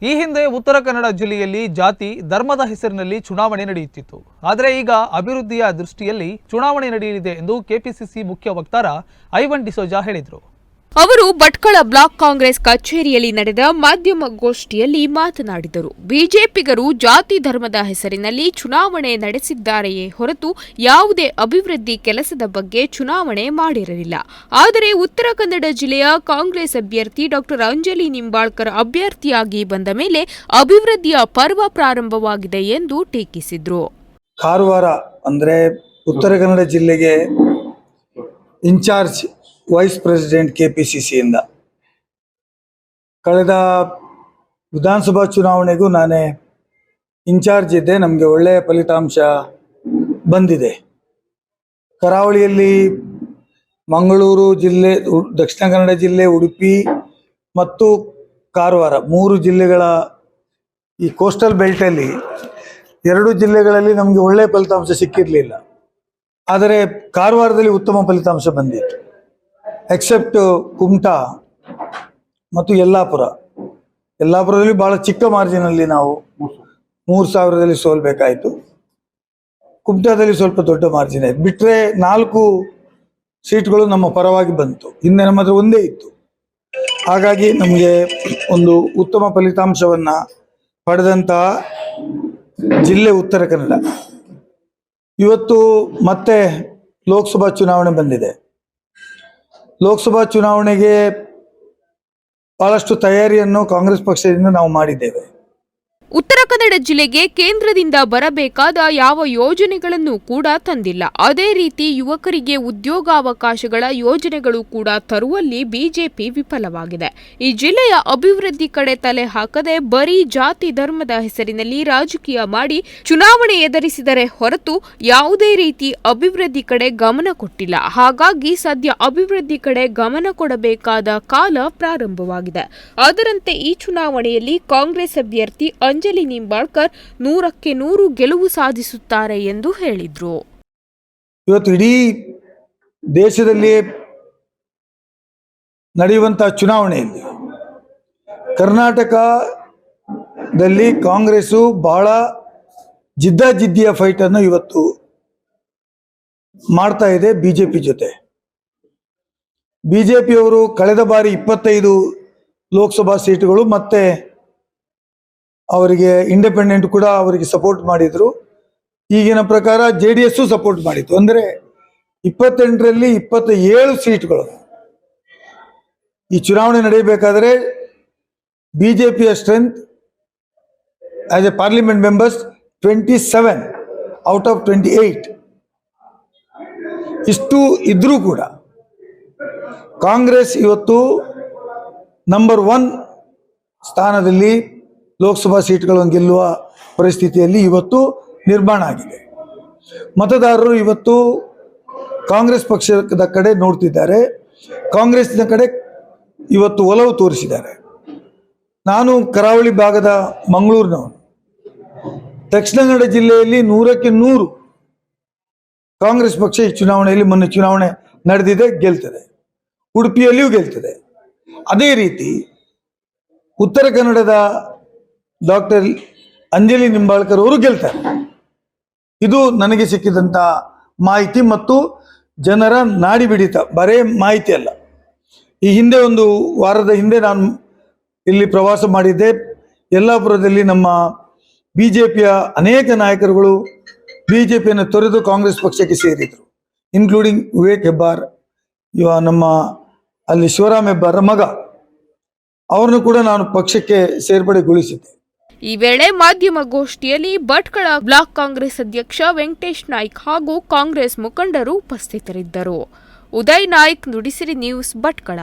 ಈ ಹಿಂದೆ ಉತ್ತರ ಕನ್ನಡ ಜಿಲ್ಲೆಯಲ್ಲಿ ಜಾತಿ ಧರ್ಮದ ಹೆಸರಿನಲ್ಲಿ ಚುನಾವಣೆ ನಡೆಯುತ್ತಿತ್ತು. ಆದರೆ ಈಗ ಅಭಿವೃದ್ಧಿಯ ದೃಷ್ಟಿಯಲ್ಲಿ ಚುನಾವಣೆ ನಡೆಯಲಿದೆ ಎಂದು ಕೆಪಿಸಿಸಿ ಮುಖ್ಯ ವಕ್ತಾರ ಐವನ್ ಡಿಸೋಜಾ ಹೇಳಿದರು. ಅವರು ಭಟ್ಕಳ ಬ್ಲಾಕ್ ಕಾಂಗ್ರೆಸ್ ಕಚೇರಿಯಲ್ಲಿ ನಡೆದ ಮಾಧ್ಯಮಗೋಷ್ಠಿಯಲ್ಲಿ ಮಾತನಾಡಿದರು. ಬಿಜೆಪಿಗರು ಜಾತಿ ಧರ್ಮದ ಹೆಸರಿನಲ್ಲಿ ಚುನಾವಣೆ ನಡೆಸಿದ್ದಾರೆಯೇ ಹೊರತು ಯಾವುದೇ ಅಭಿವೃದ್ಧಿ ಕೆಲಸದ ಬಗ್ಗೆ ಚುನಾವಣೆ ಮಾಡಿರಲಿಲ್ಲ. ಆದರೆ ಉತ್ತರ ಕನ್ನಡ ಜಿಲ್ಲೆಯ ಕಾಂಗ್ರೆಸ್ ಅಭ್ಯರ್ಥಿ ಡಾ ಅಂಜಲಿ ನಿಂಬಾಳ್ಕರ್ ಅಭ್ಯರ್ಥಿಯಾಗಿ ಬಂದ ಮೇಲೆ ಅಭಿವೃದ್ಧಿಯ ಪರ್ವ ಪ್ರಾರಂಭವಾಗಿದೆ ಎಂದು ಟೀಕಿಸಿದರು. ಕಾರವಾರ ಅಂದರೆ ಉತ್ತರ ಕನ್ನಡ ಜಿಲ್ಲೆಗೆ ಇನ್ಚಾರ್ಜ್ ವೈಸ್ ಪ್ರೆಸಿಡೆಂಟ್ ಕೆಪಿಸಿಸಿಯಿಂದ ಕಳೆದ ವಿಧಾನಸಭಾ ಚುನಾವಣೆಗೂ ನಾನೇ ಇನ್ಚಾರ್ಜ್ ಇದ್ದೆ. ನಮಗೆ ಒಳ್ಳೆಯ ಫಲಿತಾಂಶ ಬಂದಿದೆ. ಕರಾವಳಿಯಲ್ಲಿ ಮಂಗಳೂರು ಜಿಲ್ಲೆ, ದಕ್ಷಿಣ ಕನ್ನಡ ಜಿಲ್ಲೆ, ಉಡುಪಿ ಮತ್ತು ಕಾರವಾರ 3 ಜಿಲ್ಲೆಗಳ ಈ ಕೋಸ್ಟಲ್ ಬೆಲ್ಟಲ್ಲಿ 2 ಜಿಲ್ಲೆಗಳಲ್ಲಿ ನಮಗೆ ಒಳ್ಳೆಯ ಫಲಿತಾಂಶ ಸಿಕ್ಕಿರಲಿಲ್ಲ. ಆದರೆ ಕಾರವಾರದಲ್ಲಿ ಉತ್ತಮ ಫಲಿತಾಂಶ ಬಂದಿತ್ತು. ಎಕ್ಸೆಪ್ಟ್ ಕುಮಟಾ ಮತ್ತು ಯಲ್ಲಾಪುರದಲ್ಲಿ ಭಾಳ ಚಿಕ್ಕ ಮಾರ್ಜಿನಲ್ಲಿ ನಾವು 3,000ದಲ್ಲಿ ಸೋಲ್ಬೇಕಾಯಿತು. ಕುಮಟಾದಲ್ಲಿ ಸ್ವಲ್ಪ ದೊಡ್ಡ ಮಾರ್ಜಿನ್ ಆಯಿತು. ಬಿಟ್ಟರೆ 4 ಸೀಟ್ಗಳು ನಮ್ಮ ಪರವಾಗಿ ಬಂತು. ಹಿಂದೆ ನಮ್ಮ ಹತ್ರ ಒಂದೇ ಇತ್ತು. ಹಾಗಾಗಿ ನಮಗೆ ಒಂದು ಉತ್ತಮ ಫಲಿತಾಂಶವನ್ನು ಪಡೆದಂತಹ ಜಿಲ್ಲೆ ಉತ್ತರ ಕನ್ನಡ. ಇವತ್ತು ಮತ್ತೆ ಲೋಕಸಭಾ ಚುನಾವಣೆ ಬಂದಿದೆ. ಲೋಕಸಭಾ ಚುನಾವಣೆಗೆ ಬಹಳಷ್ಟು ತಯಾರಿಯನ್ನು ಕಾಂಗ್ರೆಸ್ ಪಕ್ಷದಿಂದ ನಾವು ಮಾಡಿದ್ದೇವೆ. ಉತ್ತರ ಕನ್ನಡ ಜಿಲ್ಲೆಗೆ ಕೇಂದ್ರದಿಂದ ಬರಬೇಕಾದ ಯಾವ ಯೋಜನೆಗಳನ್ನು ಕೂಡ ತಂದಿಲ್ಲ. ಅದೇ ರೀತಿ ಯುವಕರಿಗೆ ಉದ್ಯೋಗಾವಕಾಶಗಳ ಯೋಜನೆಗಳು ಕೂಡ ತರುವಲ್ಲಿ ಬಿಜೆಪಿ ವಿಫಲವಾಗಿದೆ. ಈ ಜಿಲ್ಲೆಯ ಅಭಿವೃದ್ಧಿ ಕಡೆ ತಲೆ ಹಾಕದೆ ಬರೀ ಜಾತಿ ಧರ್ಮದ ಹೆಸರಿನಲ್ಲಿ ರಾಜಕೀಯ ಮಾಡಿ ಚುನಾವಣೆ ಎದುರಿಸಿದರೆ ಹೊರತು ಯಾವುದೇ ರೀತಿ ಅಭಿವೃದ್ಧಿ ಕಡೆ ಗಮನ ಕೊಟ್ಟಿಲ್ಲ. ಹಾಗಾಗಿ ಸದ್ಯ ಅಭಿವೃದ್ಧಿ ಕಡೆ ಗಮನ ಕೊಡಬೇಕಾದ ಕಾಲ ಪ್ರಾರಂಭವಾಗಿದೆ. ಅದರಂತೆ ಈ ಚುನಾವಣೆಯಲ್ಲಿ ಕಾಂಗ್ರೆಸ್ ಅಭ್ಯರ್ಥಿ ಅಂಜಲಿ ನಿಂಬಾಳ್ಕರ್ 100ಕ್ಕೆ 100 ಗೆಲುವು ಸಾಧಿಸುತ್ತಾರೆ ಎಂದು ಹೇಳಿದರು. ಇವತ್ತು ಇಡೀ ದೇಶದಲ್ಲಿ ನಡೆಯುವಂತಹ ಚುನಾವಣೆಯಲ್ಲಿ ಕರ್ನಾಟಕದಲ್ಲಿ ಕಾಂಗ್ರೆಸ್ಸು ಬಹಳ ಜಿದ್ದಾಜಿದ್ದಿಯ ಫೈಟ್ ಅನ್ನು ಇವತ್ತು ಮಾಡ್ತಾ ಇದೆ ಬಿಜೆಪಿ ಜೊತೆ. ಬಿಜೆಪಿಯವರು ಕಳೆದ ಬಾರಿ 25 ಲೋಕಸಭಾ ಸೀಟುಗಳು ಮತ್ತೆ ಅವರಿಗೆ ಇಂಡಿಪೆಂಡೆಂಟ್ ಕೂಡ ಅವರಿಗೆ ಸಪೋರ್ಟ್ ಮಾಡಿದ್ರು. ಈಗಿನ ಪ್ರಕಾರ JDS ಸಪೋರ್ಟ್ ಮಾಡಿತ್ತು. ಅಂದರೆ 28ರಲ್ಲಿ 27 ಸೀಟ್ಗಳು ಈ ಚುನಾವಣೆ ನಡೆಯಬೇಕಾದರೆ ಬಿಜೆಪಿಯ strength as A parliament members 27 out of 28. ಇಷ್ಟು ಇದ್ರೂ ಕೂಡ ಕಾಂಗ್ರೆಸ್ ಇವತ್ತು ನಂಬರ್ 1 ಸ್ಥಾನದಲ್ಲಿ ಲೋಕಸಭಾ ಸೀಟ್ಗಳನ್ನು ಗೆಲ್ಲುವ ಪರಿಸ್ಥಿತಿಯಲ್ಲಿ ಇವತ್ತು ನಿರ್ಮಾಣ ಆಗಿದೆ. ಮತದಾರರು ಇವತ್ತು ಕಾಂಗ್ರೆಸ್ ಪಕ್ಷದ ಕಡೆ ನೋಡ್ತಿದ್ದಾರೆ. ಕಾಂಗ್ರೆಸ್ನ ಕಡೆ ಇವತ್ತು ಒಲವು ತೋರಿಸಿದ್ದಾರೆ. ನಾನು ಕರಾವಳಿ ಭಾಗದ ಮಂಗಳೂರಿನವನು. ದಕ್ಷಿಣ ಕನ್ನಡ ಜಿಲ್ಲೆಯಲ್ಲಿ 100ಕ್ಕೆ 100 ಕಾಂಗ್ರೆಸ್ ಪಕ್ಷ ಈ ಚುನಾವಣೆಯಲ್ಲಿ, ಮೊನ್ನೆ ಚುನಾವಣೆ ನಡೆದಿದೆ, ಗೆಲ್ತದೆ. ಉಡುಪಿಯಲ್ಲಿಯೂ ಗೆಲ್ತದೆ. ಅದೇ ರೀತಿ ಉತ್ತರ ಕನ್ನಡದ ಡಾಕ್ಟರ್ ಅಂಜಲಿ ನಿಂಬಾಳ್ಕರ್ ಅವರು ಗೆಲ್ತಾರೆ. ಇದು ನನಗೆ ಸಿಕ್ಕಿದಂಥ ಮಾಹಿತಿ ಮತ್ತು ಜನರ ನಾಡಿ ಬಿಡಿತ, ಬರೇ ಮಾಹಿತಿ ಅಲ್ಲ. ಈ ಹಿಂದೆ ಒಂದು ವಾರದ ಹಿಂದೆ ನಾನು ಇಲ್ಲಿ ಪ್ರವಾಸ ಮಾಡಿದ್ದೆ. ಯಲ್ಲಾಪುರದಲ್ಲಿ ನಮ್ಮ ಬಿಜೆಪಿಯ ಅನೇಕ ನಾಯಕರುಗಳು ಬಿಜೆಪಿಯನ್ನು ತೊರೆದು ಕಾಂಗ್ರೆಸ್ ಪಕ್ಷಕ್ಕೆ ಸೇರಿದರು, ಇನ್ಕ್ಲೂಡಿಂಗ್ ವಿವೇಕ್ ಹೆಬ್ಬಾರ್, ನಮ್ಮ ಅಲ್ಲಿ ಶಿವರಾಮ್ ಹೆಬ್ಬಾರ ಮಗ, ಅವರನ್ನು ಕೂಡ ನಾನು ಪಕ್ಷಕ್ಕೆ ಸೇರ್ಪಡೆಗೊಳಿಸಿದ್ದೆ. ಈ ವೇಳೆ ಮಾಧ್ಯಮಗೋಷ್ಠಿಯಲ್ಲಿ ಭಟ್ಕಳ ಬ್ಲಾಕ್ ಕಾಂಗ್ರೆಸ್ ಅಧ್ಯಕ್ಷ ವೆಂಕಟೇಶ್ ನಾಯ್ಕ್ ಹಾಗೂ ಕಾಂಗ್ರೆಸ್ ಮುಖಂಡರು ಉಪಸ್ಥಿತರಿದ್ದರು. ಉದಯ್ ನಾಯ್ಕ್, ನುಡಿಸಿರಿ ನ್ಯೂಸ್, ಭಟ್ಕಳ.